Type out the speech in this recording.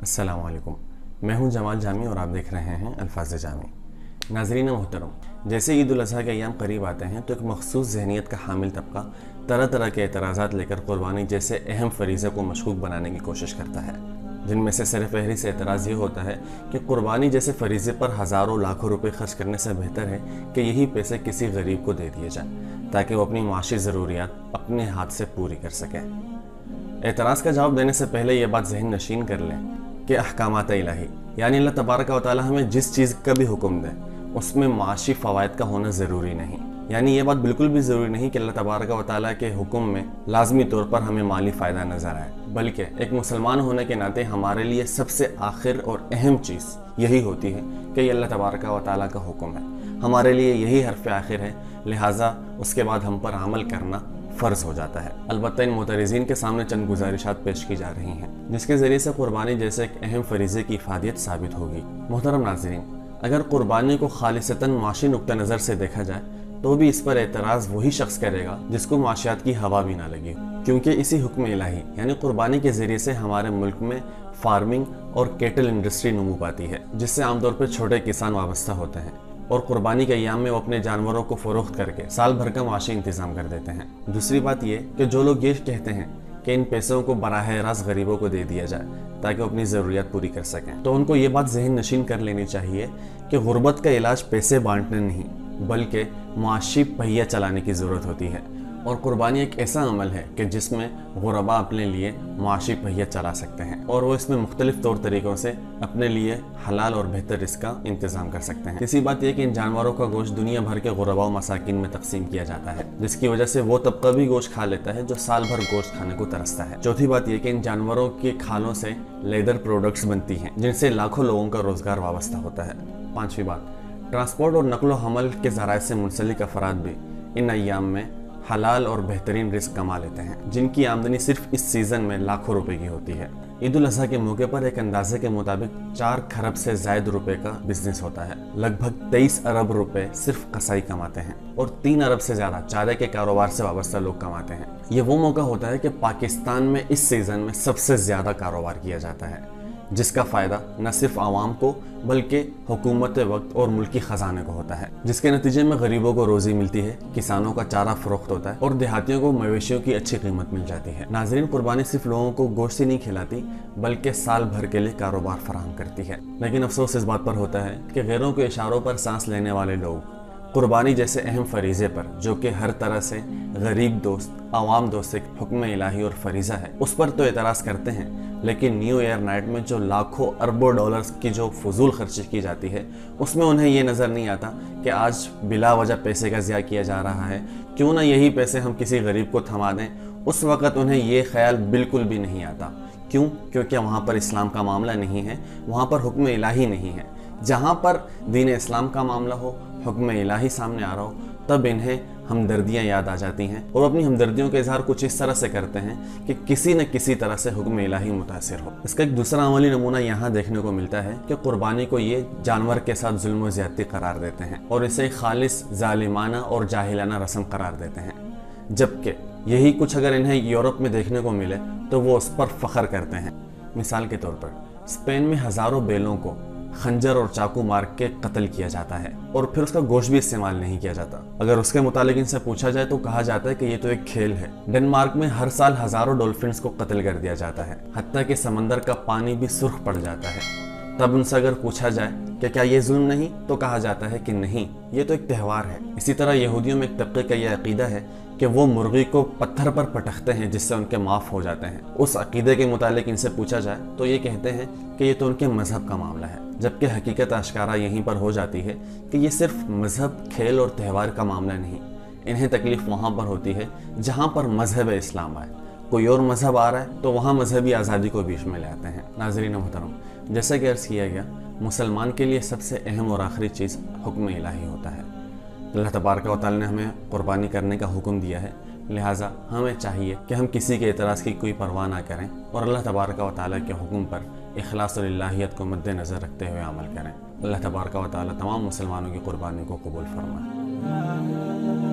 السلام علیکم، میں ہوں جمال جامی اور آپ دیکھ رہے ہیں الفاظ جامی۔ ناظرین محترم، جیسے عید الاضحیٰ کے ایام قریب آتے ہیں تو ایک مخصوص ذہنیت کا حامل طبقہ طرح طرح کے اعتراضات لے کر قربانی جیسے اہم فریضے کو مشکوک بنانے کی کوشش کرتا ہے، جن میں سے سر فہرست اعتراض یہ ہوتا ہے کہ قربانی جیسے فریضے پر ہزاروں لاکھوں روپے خرچ کرنے سے بہتر ہے کہ یہی پیسے کسی غریب کو دے دیے جائیں تاکہ وہ اپنی معاشی ضروریات اپنے ہاتھ سے پوری کر سکیں۔ اعتراض کا جواب دینے سے پہلے یہ بات ذہن نشین کر لیں کہ احکامات الہی یعنی اللہ تبارک و تعالی ہمیں جس چیز کا بھی حکم دے اس میں معاشی فوائد کا ہونا ضروری نہیں، یعنی یہ بات بالکل بھی ضروری نہیں کہ اللہ تبارک و تعالی کے حکم میں لازمی طور پر ہمیں مالی فائدہ نظر آئے، بلکہ ایک مسلمان ہونے کے ناطے ہمارے لیے سب سے آخر اور اہم چیز یہی ہوتی ہے کہ یہ اللہ تبارک و تعالی کا حکم ہے، ہمارے لیے یہی حرف آخر ہے، لہٰذا اس کے بعد ہم پر عمل کرنا فرض ہو جاتا ہے۔ البتہ ان معترضین کے سامنے چند گزارشات پیش کی جا رہی ہیں جس کے ذریعے سے قربانی جیسے ایک اہم فریضے کی افادیت ثابت ہوگی۔ محترم ناظرین، اگر قربانی کو خالصتاً معاشی نقطہ نظر سے دیکھا جائے تو بھی اس پر اعتراض وہی شخص کرے گا جس کو معاشیات کی ہوا بھی نہ لگی، کیونکہ اسی حکم الہی یعنی قربانی کے ذریعے سے ہمارے ملک میں فارمنگ اور کیٹل انڈسٹری نمو پاتی ہے، جس سے عام طور پر چھوٹے کسان وابستہ ہوتے ہیں اور قربانی کے ایام میں وہ اپنے جانوروں کو فروخت کر کے سال بھر کا معاشی انتظام کر دیتے ہیں۔ دوسری بات یہ کہ جو لوگ یہ کہتے ہیں کہ ان پیسوں کو براہ راست غریبوں کو دے دیا جائے تاکہ وہ اپنی ضروریات پوری کر سکیں، تو ان کو یہ بات ذہن نشین کر لینی چاہیے کہ غربت کا علاج پیسے بانٹنے نہیں بلکہ معاشی پہیہ چلانے کی ضرورت ہوتی ہے، اور قربانی ایک ایسا عمل ہے کہ جس میں غربا اپنے لیے معاشی پہیہ چلا سکتے ہیں اور وہ اس میں مختلف طور طریقوں سے اپنے لیے حلال اور بہتر رزق کا انتظام کر سکتے ہیں۔ تیسری بات یہ کہ ان جانوروں کا گوشت دنیا بھر کے غربا و مساکین میں تقسیم کیا جاتا ہے، جس کی وجہ سے وہ طبقہ بھی گوشت کھا لیتا ہے جو سال بھر گوشت کھانے کو ترستا ہے۔ چوتھی بات یہ کہ ان جانوروں کے کھالوں سے لیدر پروڈکٹس بنتی ہیں جن سے لاکھوں لوگوں کا روزگار وابستہ ہوتا ہے۔ پانچویں بات، ٹرانسپورٹ اور نقل و حمل کے ذرائع سے منسلک افراد بھی ان ایام میں حلال اور بہترین رزق کما لیتے ہیں، جن کی آمدنی صرف اس سیزن میں لاکھوں روپے کی ہوتی ہے۔ عید الاضحیٰ کے موقع پر ایک اندازے کے مطابق 4 کھرب سے زائد روپے کا بزنس ہوتا ہے، لگ بھگ 23 ارب روپے صرف قصائی کماتے ہیں اور 3 ارب سے زیادہ چارے کے کاروبار سے وابستہ لوگ کماتے ہیں۔ یہ وہ موقع ہوتا ہے کہ پاکستان میں اس سیزن میں سب سے زیادہ کاروبار کیا جاتا ہے، جس کا فائدہ نہ صرف عوام کو بلکہ حکومت وقت اور ملکی خزانے کو ہوتا ہے، جس کے نتیجے میں غریبوں کو روزی ملتی ہے، کسانوں کا چارہ فروخت ہوتا ہے اور دیہاتیوں کو مویشیوں کی اچھی قیمت مل جاتی ہے۔ ناظرین، قربانی صرف لوگوں کو گوشت ہی نہیں کھلاتی بلکہ سال بھر کے لیے کاروبار فراہم کرتی ہے، لیکن افسوس اس بات پر ہوتا ہے کہ غیروں کے اشاروں پر سانس لینے والے لوگ قربانی جیسے اہم فریضے پر، جو کہ ہر طرح سے غریب دوست، عوام دوست ایک حکم الہی اور فریضہ ہے، اس پر تو اعتراض کرتے ہیں، لیکن نیو ایئر نائٹ میں جو لاکھوں اربوں ڈالرز کی جو فضول خرچی کی جاتی ہے اس میں انہیں یہ نظر نہیں آتا کہ آج بلا وجہ پیسے کا ضیاع کیا جا رہا ہے، کیوں نہ یہی پیسے ہم کسی غریب کو تھما دیں۔ اس وقت انہیں یہ خیال بالکل بھی نہیں آتا، کیوں؟ کیونکہ وہاں پر اسلام کا معاملہ نہیں ہے، وہاں پر حکم الہی نہیں ہے۔ جہاں پر دین اسلام کا معاملہ ہو، حکم الہی سامنے آ رہا ہو، تب انہیں ہمدردیاں یاد آ جاتی ہیں اور اپنی ہمدردیوں کا اظہار کچھ اس طرح سے کرتے ہیں کہ کسی نہ کسی طرح سے حکم الہی متاثر ہو۔ اس کا ایک دوسرا عملی نمونہ یہاں دیکھنے کو ملتا ہے کہ قربانی کو یہ جانور کے ساتھ ظلم و زیادتی قرار دیتے ہیں اور اسے خالص ظالمانہ اور جاہلانہ رسم قرار دیتے ہیں، جبکہ یہی کچھ اگر انہیں یورپ میں دیکھنے کو ملے تو وہ اس پر فخر کرتے ہیں۔ مثال کے طور پر اسپین میں ہزاروں بیلوں کو خنجر اور چاقو مار کے قتل کیا جاتا ہے اور پھر اس کا گوشت بھی استعمال نہیں کیا جاتا۔ اگر اس کے متعلق ان سے پوچھا جائے تو کہا جاتا ہے کہ یہ تو ایک کھیل ہے۔ ڈنمارک میں ہر سال ہزاروں ڈولفنز کو قتل کر دیا جاتا ہے، حتیٰ کہ سمندر کا پانی بھی سرخ پڑ جاتا ہے۔ تب ان سے اگر پوچھا جائے کہ کیا یہ ظلم نہیں، تو کہا جاتا ہے کہ نہیں، یہ تو ایک تہوار ہے۔ اسی طرح یہودیوں میں ایک طبقے کا یہ عقیدہ ہے کہ وہ مرغی کو پتھر پر پٹکتے ہیں جس سے ان کے معاف ہو جاتے ہیں۔ اس عقیدے کے متعلق ان سے پوچھا جائے تو یہ کہتے ہیں کہ یہ تو ان کے مذہب کا معاملہ ہے، جبکہ حقیقت آشکارا یہیں پر ہو جاتی ہے کہ یہ صرف مذہب، کھیل اور تہوار کا معاملہ نہیں، انہیں تکلیف وہاں پر ہوتی ہے جہاں پر مذہب اسلام آئے۔ کوئی اور مذہب آ رہا ہے تو وہاں مذہبی آزادی کو بیچ میں لے آتے ہیں۔ ناظرین محترم، جیسا کہ عرض کیا گیا، مسلمان کے لیے سب سے اہم اور آخری چیز حکم الہی ہوتا ہے۔ اللہ تبارک و تعالی نے ہمیں قربانی کرنے کا حکم دیا ہے، لہٰذا ہمیں چاہیے کہ ہم کسی کے اعتراض کی کوئی پرواہ نہ کریں اور اللہ تبارک و تعالی کے حکم پر اخلاص اور الہیت کو مد نظر رکھتے ہوئے عمل کریں۔ اللہ تبارک و تعالی تمام مسلمانوں کی قربانی کو قبول فرمائے۔